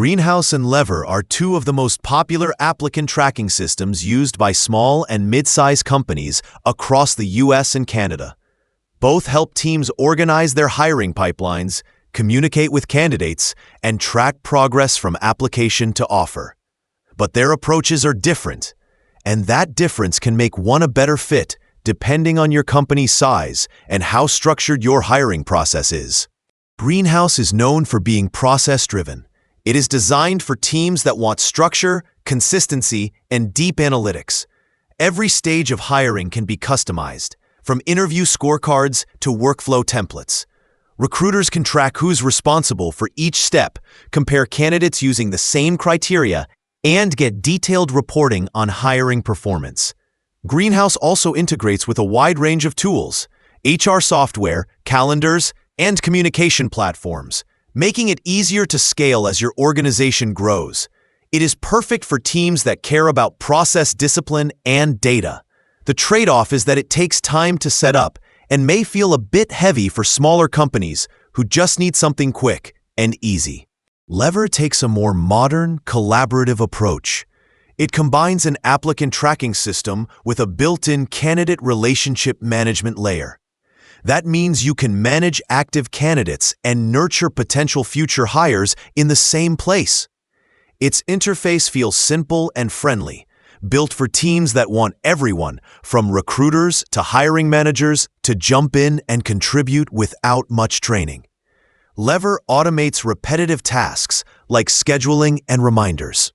Greenhouse and Lever are two of the most popular applicant tracking systems used by small and mid-sized companies across the US and Canada. Both help teams organize their hiring pipelines, communicate with candidates, and track progress from application to offer. But their approaches are different, and that difference can make one a better fit depending on your company's size and how structured your hiring process is. Greenhouse is known for being process-driven. It is designed for teams that want structure, consistency, and deep analytics. Every stage of hiring can be customized, from interview scorecards to workflow templates. Recruiters can track who's responsible for each step, compare candidates using the same criteria, and get detailed reporting on hiring performance. Greenhouse also integrates with a wide range of tools, HR software, calendars, and communication platforms, making it easier to scale as your organization grows. It is perfect for teams that care about process discipline and data. The trade-off is that it takes time to set up and may feel a bit heavy for smaller companies who just need something quick and easy. Lever takes a more modern, collaborative approach. It combines an applicant tracking system with a built-in candidate relationship management layer. That means you can manage active candidates and nurture potential future hires in the same place. Its interface feels simple and friendly, built for teams that want everyone, from recruiters to hiring managers, to jump in and contribute without much training. Lever automates repetitive tasks like scheduling and reminders,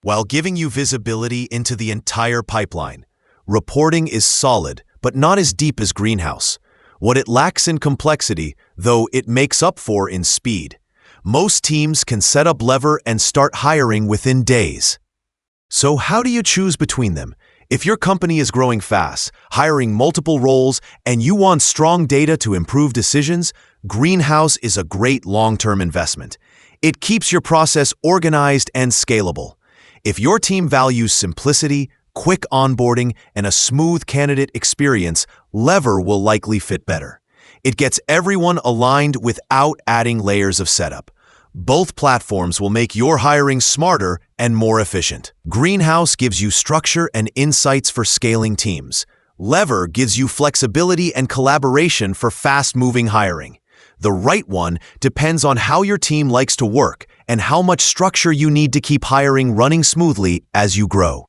while giving you visibility into the entire pipeline. Reporting is solid, but not as deep as Greenhouse. What it lacks in complexity, though, it makes up for in speed. Most teams can set up Lever and start hiring within days. So how do you choose between them? If your company is growing fast, hiring multiple roles, and you want strong data to improve decisions, Greenhouse is a great long-term investment. It keeps your process organized and scalable. If your team values simplicity, quick onboarding, and a smooth candidate experience, Lever will likely fit better. It gets everyone aligned without adding layers of setup. Both platforms will make your hiring smarter and more efficient. Greenhouse gives you structure and insights for scaling teams. Lever gives you flexibility and collaboration for fast-moving hiring. The right one depends on how your team likes to work and how much structure you need to keep hiring running smoothly as you grow.